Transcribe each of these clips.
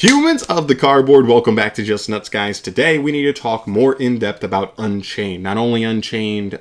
Humans of the cardboard, welcome back to Just Nuts, guys. Today we need to talk more in depth about Unchained. Not only Unchained,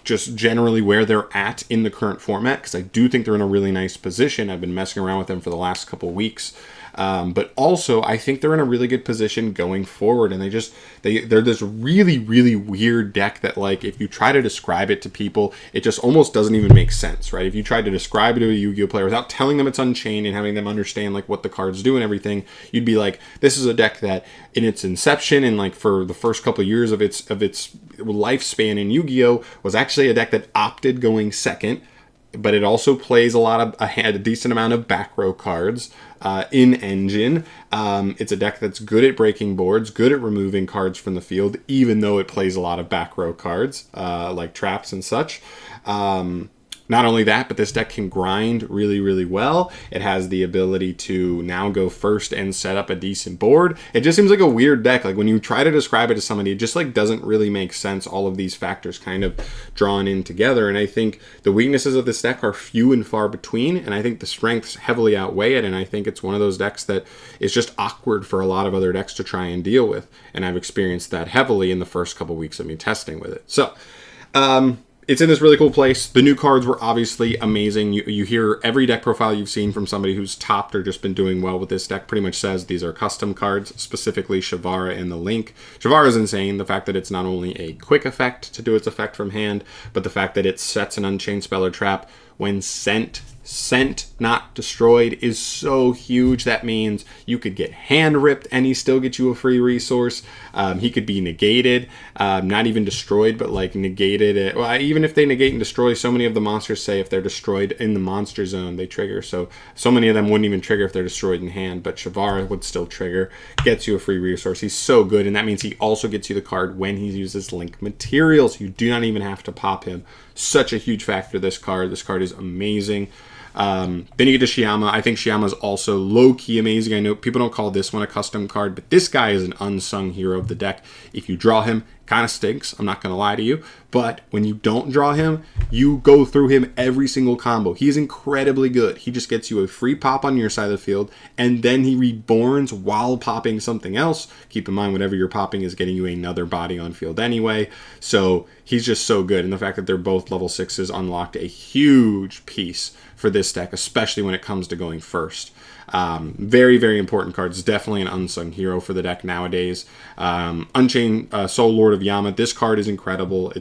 just generally where they're at in the current format, because I do think they're in a really nice position. I've been messing around with them for the last couple weeks. But also, I think they're in a really good position going forward, and they're this really, really weird deck that, like, if you try to describe it to people, it just almost doesn't even make sense, right? If you tried to describe it to a Yu-Gi-Oh player without telling them it's Unchained and having them understand, like, what the cards do and everything, you'd be like, this is a deck that, in its inception and, like, for the first couple of years of its lifespan in Yu-Gi-Oh, was actually a deck that opted going second. But it also plays a decent amount of back row cards in Engine. It's a deck that's good at breaking boards, good at removing cards from the field, even though it plays a lot of back row cards, like traps and such. Not only that, but this deck can grind really, really well. It has the ability to now go first and set up a decent board. It just seems like a weird deck. Like, when you try to describe it to somebody, it just, like, doesn't really make sense. All of these factors kind of drawn in together. And I think the weaknesses of this deck are few and far between. And I think the strengths heavily outweigh it. And I think it's one of those decks that is just awkward for a lot of other decks to try and deal with. And I've experienced that heavily in the first couple weeks of me testing with it. So, it's in this really cool place. The new cards were obviously amazing. You hear every deck profile you've seen from somebody who's topped or just been doing well with this deck pretty much says these are custom cards, specifically Shavara and the Link. Shavara is insane. The fact that it's not only a quick effect to do its effect from hand, but the fact that it sets an Unchained spell or trap when sent, not destroyed, is so huge. That means you could get hand ripped and he still gets you a free resource. He could be negated, not even destroyed, but like negated. Well, even if they negate and destroy, so many of the monsters say if they're destroyed in the monster zone, they trigger. So many of them wouldn't even trigger if they're destroyed in hand, but Shavara would still trigger, gets you a free resource. He's so good, and that means he also gets you the card when he uses Link materials. You do not even have to pop him. Such a huge factor, this card. This card is amazing. Then you get to Shiyama. I think Shiyama is also low-key amazing. I know people don't call this one a custom card, but this guy is an unsung hero of the deck. If you draw him, kind of stinks, I'm not going to lie to you, but when you don't draw him, you go through him every single combo. He is incredibly good. He just gets you a free pop on your side of the field, and then he reborns while popping something else. Keep in mind, whatever you're popping is getting you another body on field anyway, so he's just so good, and the fact that they're both level 6s unlocked a huge piece for this deck, especially when it comes to going first. Very, very important cards. Definitely an unsung hero for the deck nowadays. Unchained Soul Lord of Yama. This card is incredible.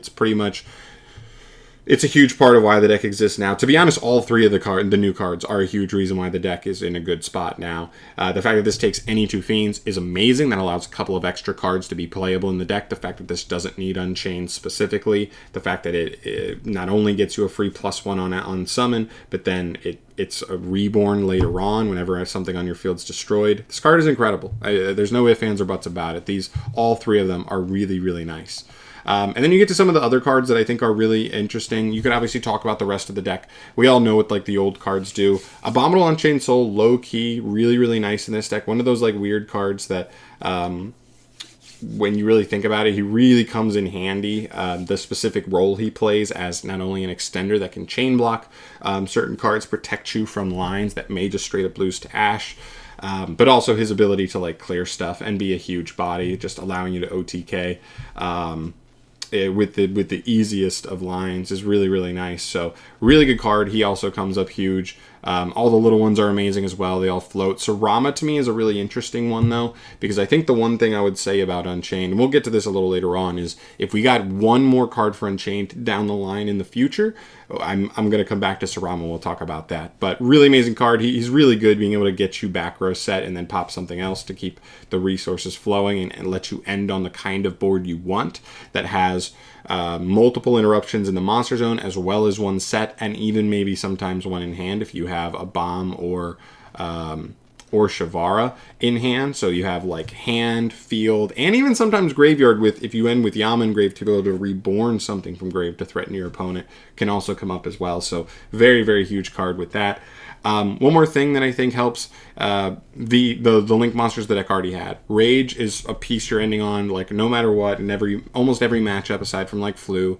It's a huge part of why the deck exists now. To be honest, all three of the new cards are a huge reason why the deck is in a good spot now. The fact that this takes any two fiends is amazing. That allows a couple of extra cards to be playable in the deck. The fact that this doesn't need Unchained specifically. The fact that it not only gets you a free +1 on summon, but then it's a reborn later on whenever something on your field's destroyed. This card is incredible. There's no ifs, ands, or buts about it. All three of them are really, really nice. And then you get to some of the other cards that I think are really interesting. You could obviously talk about the rest of the deck. We all know what, like, the old cards do. Abominable Unchained Soul, low-key, really, really nice in this deck. One of those, like, weird cards that, when you really think about it, he really comes in handy. The specific role he plays as not only an extender that can chain block certain cards, protect you from lines that may just straight up lose to Ash, but also his ability to, like, clear stuff and be a huge body, just allowing you to OTK. With the easiest of lines is really, really nice. So really good card. He also comes up huge. All the little ones are amazing as well. They all float. Sarama to me is a really interesting one, though, because I think the one thing I would say about Unchained, and we'll get to this a little later on, is if we got one more card for Unchained down the line in the future, I'm going to come back to Sarama. We'll talk about that. But really amazing card. He's really good, being able to get you back row set and then pop something else to keep the resources flowing and let you end on the kind of board you want that has multiple interruptions in the monster zone, as well as one set, and even maybe sometimes one in hand if you have a bomb or Shavara in hand. So you have, like, hand, field, and even sometimes graveyard, with, if you end with Yama in grave, to be able to reborn something from grave to threaten your opponent can also come up as well. So very, very huge card with that. One more thing that I think helps, the Link monsters the deck already had. Rage is a piece you're ending on, like, no matter what, in almost every matchup aside from, like, Flu.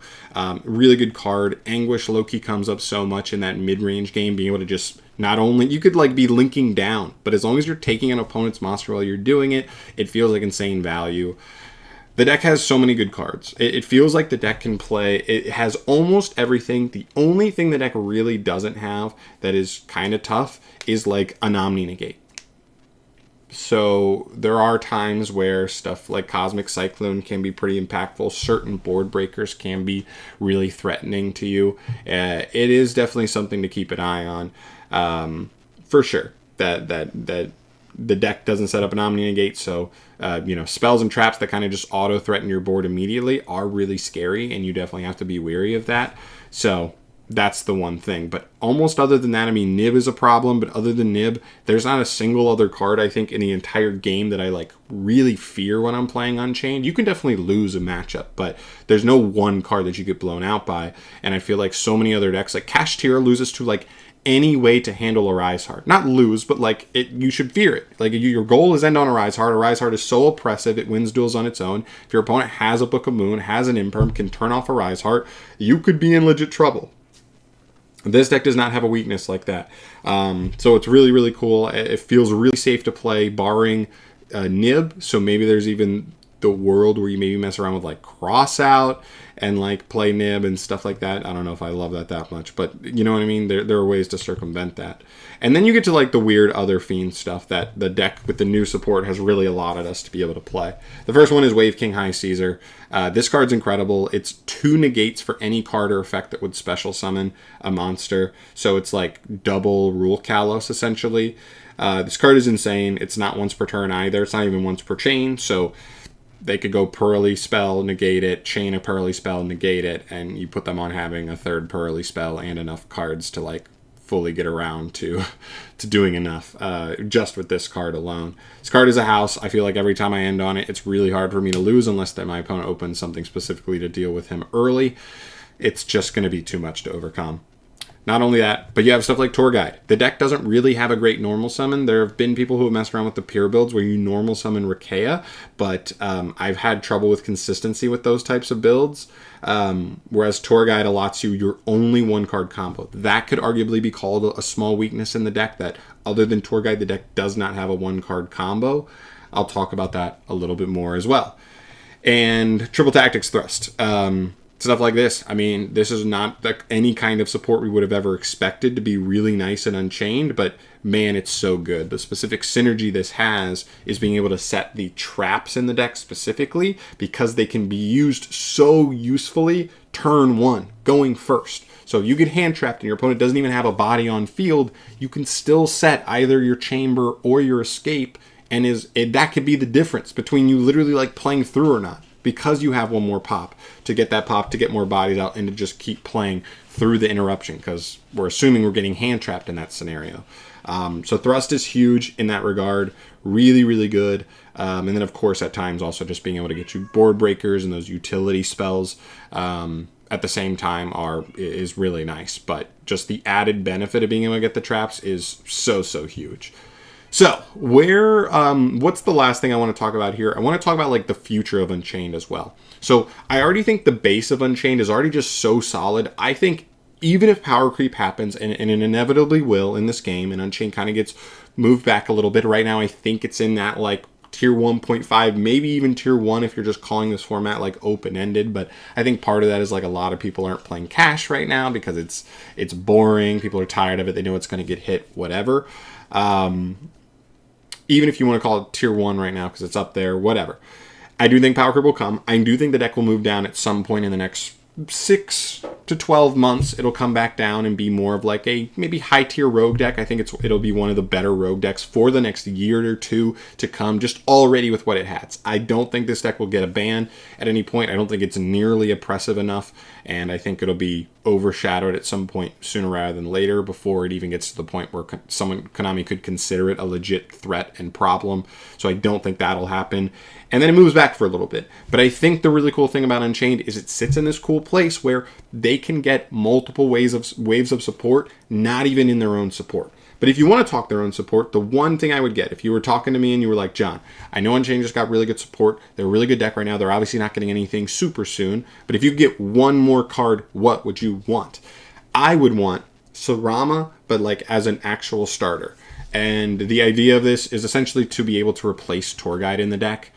Really good card. Anguish low-key comes up so much in that mid-range game, being able to just Not only, you could like be linking down, but as long as you're taking an opponent's monster while you're doing it, it feels like insane value. The deck has so many good cards. It feels like the deck can play. It has almost everything. The only thing the deck really doesn't have that is kind of tough is like an Omni Negate. So there are times where stuff like Cosmic Cyclone can be pretty impactful. Certain board breakers can be really threatening to you. It is definitely something to keep an eye on, for sure. That the deck doesn't set up an Omni Negate, so spells and traps that kind of just auto threaten your board immediately are really scary, and you definitely have to be wary of that. So that's the one thing. But almost other than that, I mean, Nib is a problem, but other than Nib, there's not a single other card, I think, in the entire game that I, like, really fear when I'm playing Unchained. You can definitely lose a matchup, but there's no one card that you get blown out by. And I feel like so many other decks, like Kashtira loses to, like, any way to handle a Rise Heart. Not lose, but, like, you should fear it. Like, your goal is end on a Rise Heart. A Rise Heart is so oppressive, it wins duels on its own. If your opponent has a Book of Moon, has an Imperm, can turn off a Rise Heart, you could be in legit trouble. This deck does not have a weakness like that. So it's really, really cool. It feels really safe to play, barring Nib. So maybe there's even the world where you maybe mess around with like Crossout and like play Nib and stuff like that. I don't know if I love that much, but you know what I mean? There are ways to circumvent that. And then you get to like the weird other Fiend stuff that the deck with the new support has really allotted us to be able to play. The first one is Wave King High Caesar. This card's incredible. It's 2 negates for any card or effect that would special summon a monster. So it's like double Rule Kalos, essentially. This card is insane. It's not once per turn either. It's not even once per chain. So they could go Pearly Spell, negate it, chain a Pearly Spell, negate it, and you put them on having a third Pearly Spell and enough cards to like fully get around to doing enough just with this card alone. This card is a house. I feel like every time I end on it, it's really hard for me to lose unless that my opponent opens something specifically to deal with him early. It's just going to be too much to overcome. Not only that, but you have stuff like Tour Guide. The deck doesn't really have a great normal summon. There have been people who have messed around with the pure builds where you normal summon Rakea, but I've had trouble with consistency with those types of builds. Whereas Tour Guide allots you your only 1-card combo. That could arguably be called a small weakness in the deck, that other than Tour Guide, the deck does not have a 1-card combo. I'll talk about that a little bit more as well. And Triple Tactics Thrust. Stuff like this. I mean, this is not any kind of support we would have ever expected to be really nice and Unchained, but man, it's so good. The specific synergy this has is being able to set the traps in the deck specifically because they can be used so usefully turn 1, going first. So if you get hand trapped and your opponent doesn't even have a body on field, you can still set either your chamber or your escape, and that could be the difference between you literally like playing through or not. Because you have one more pop to get that pop, to get more bodies out, and to just keep playing through the interruption, because we're assuming we're getting hand trapped in that scenario. So Thrust is huge in that regard. Really, really good. And then, of course, at times also just being able to get you board breakers and those utility spells at the same time is really nice. But just the added benefit of being able to get the traps is so, so huge. So, what's the last thing I want to talk about here? I want to talk about like the future of Unchained as well. So, I already think the base of Unchained is already just so solid. I think even if power creep happens, and it inevitably will in this game, and Unchained kind of gets moved back a little bit. Right now, I think it's in that like tier 1.5, maybe even tier 1 if you're just calling this format like open-ended. But I think part of that is like a lot of people aren't playing cash right now because it's boring. People are tired of it. They know it's going to get hit, whatever. Even if you want to call it tier 1 right now because it's up there, whatever. I do think power creep will come. I do think the deck will move down at some point in the next 6 to 12 months. It'll come back down and be more of like a maybe high tier rogue deck. I think it'll be one of the better rogue decks for the next year or two to come, just already with what it has. I don't think this deck will get a ban at any point. I don't think it's nearly oppressive enough, and I think it'll be overshadowed at some point sooner rather than later before it even gets to the point where Konami could consider it a legit threat and problem. So I don't think that'll happen. And then it moves back for a little bit. But I think the really cool thing about Unchained is it sits in this cool place where they can get multiple waves of support, not even in their own support. But if you want to talk their own support, the one thing I would get, if you were talking to me and you were like, John, I know Unchained just got really good support. They're a really good deck right now. They're obviously not getting anything super soon. But if you get one more card, what would you want? I would want Sarama, but like as an actual starter. And the idea of this is essentially to be able to replace Tour Guide in the deck.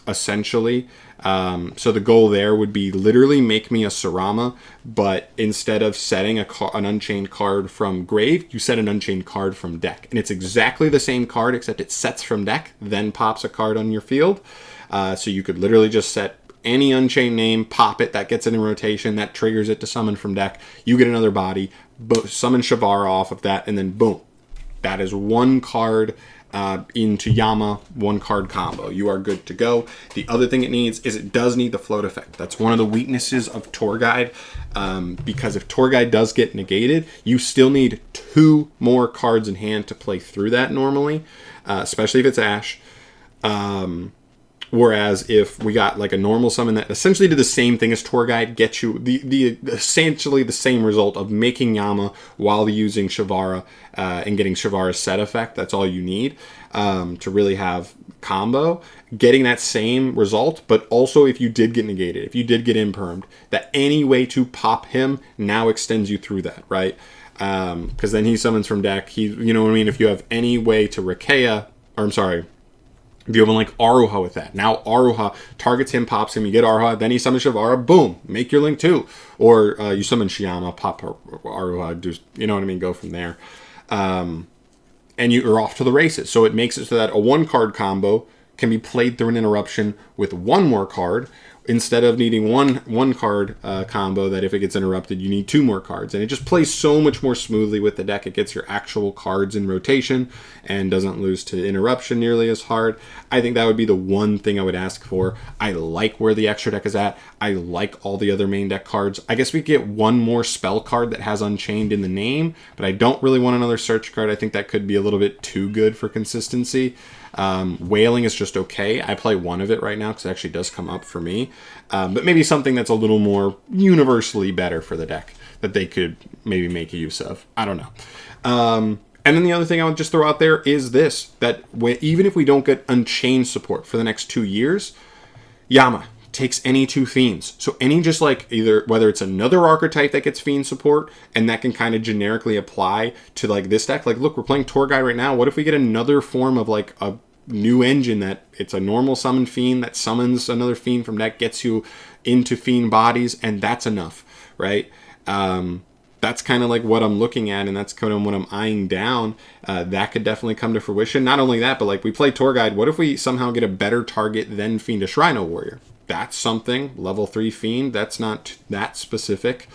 Essentially. So the goal there would be literally make me a Sarama, but instead of setting an Unchained card from grave, you set an Unchained card from deck. And it's exactly the same card, except it sets from deck, then pops a card on your field. So you could literally just set any Unchained name, pop it, that gets it in rotation, that triggers it to summon from deck. You get another body, summon Shavara off of that, and then boom. That is one card into Yama, one card combo. You are good to go. The other thing it needs is it does need the float effect. That's one of the weaknesses of Tour Guide, because if Tour Guide does get negated, you still need 2 more cards in hand to play through that normally, especially if it's Ash. Whereas if we got like a normal summon that essentially did the same thing as Tour Guide, gets you the essentially the same result of making Yama while using Shavara and getting Shavara's set effect. That's all you need to really have combo. Getting that same result, but also if you did get negated, if you did get impermed, that any way to pop him now extends you through that, right? Because then he summons from deck. You know what I mean? If you have any way to Rikeya, or I'm sorry, if you have one like Aruha with that, now Aruha targets him, pops him, you get Aruha, then he summons Shavara, boom, make your link too. Or you summon Shiyama, pop Aruha, do, you know what I mean, go from there. And you're off to the races. So it makes it so that a 1-card combo can be played through an interruption with 1 more card, instead of needing one card combo that if it gets interrupted, you need 2 more cards. And it just plays so much more smoothly with the deck. It gets your actual cards in rotation and doesn't lose to interruption nearly as hard. I think that would be the one thing I would ask for. I like where the extra deck is at. I like all the other main deck cards. I guess we get 1 more spell card that has Unchained in the name, but I don't really want another search card. I think that could be a little bit too good for consistency. Wailing is just okay. I play 1 of it right now because it actually does come up for me. But maybe something that's a little more universally better for the deck that they could maybe make use of. I don't know. And then the other thing I would just throw out there is this, that even if we don't get Unchained support for the next 2 years, Yama takes any 2 Fiends. So any just like either, whether it's another archetype that gets Fiend support, and that can kind of generically apply to like this deck. Like, look, we're playing Tour Guide right now. What if we get another form of like a new engine that it's a normal summon Fiend that summons another Fiend from deck, gets you into Fiend bodies, and that's enough, right? That's kind of like what I'm looking at, and that's kind of what I'm eyeing down. That could definitely come to fruition. Not only that, but like we play Tour Guide, what if we somehow get a better target than Fiendish Rhino Warrior? That's something. Level 3 Fiend, that's not that specific.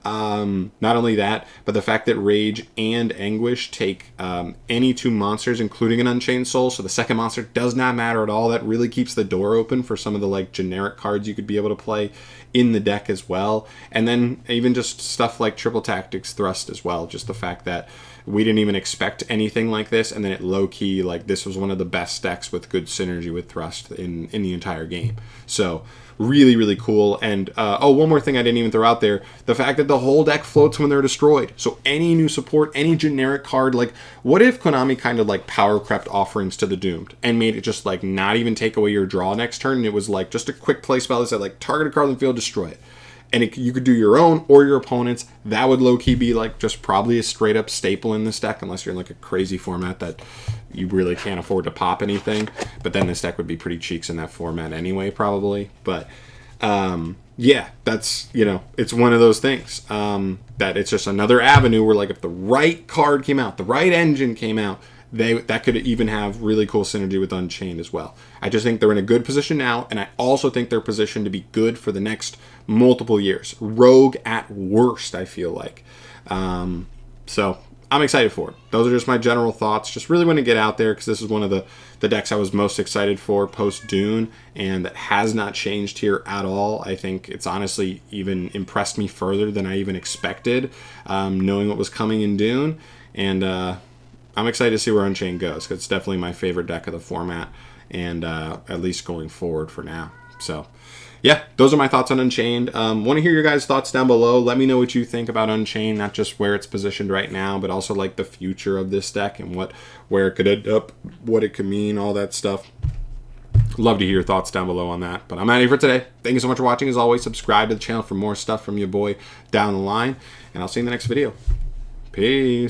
Not only that, but the fact that Rage and Anguish take any 2 monsters, including an Unchained Soul, so the second monster does not matter at all. That really keeps the door open for some of the like generic cards you could be able to play in the deck as well. And then even just stuff like Triple Tactics Thrust as well. Just the fact that we didn't even expect anything like this, and then it low-key, like, this was one of the best decks with good synergy with Thrust in the entire game. So really, really cool. And one more thing I didn't even throw out there, the fact that the whole deck floats when they're destroyed. So any new support, any generic card, like, what if Konami kind of like power crept Offerings to the Doomed and made it just like not even take away your draw next turn, and it was like just a quick play spell that said like target a card on the field, destroy it. And you could do your own or your opponent's. That would low-key be like just probably a straight-up staple in this deck, unless you're in like a crazy format that you really can't afford to pop anything. But then this deck would be pretty cheeks in that format anyway, probably. But yeah, that's, you know, it's one of those things that it's just another avenue where like if the right card came out, the right engine came out, that could even have really cool synergy with Unchained as well. I just think they're in a good position now, and I also think they're positioned to be good for the next multiple years. Rogue at worst, I feel like. So I'm excited for it. Those are just my general thoughts. Just really want to get out there because this is one of the decks I was most excited for post-Dune, and that has not changed here at all. I think it's honestly even impressed me further than I even expected, knowing what was coming in Dune. And I'm excited to see where Unchained goes, because it's definitely my favorite deck of the format, and at least going forward for now. So yeah, those are my thoughts on Unchained. Want to hear your guys' thoughts down below. Let me know what you think about Unchained, not just where it's positioned right now, but also like the future of this deck and where it could end up, what it could mean, all that stuff. Love to hear your thoughts down below on that. But I'm out of here for today. Thank you so much for watching. As always, subscribe to the channel for more stuff from your boy down the line. And I'll see you in the next video. Peace.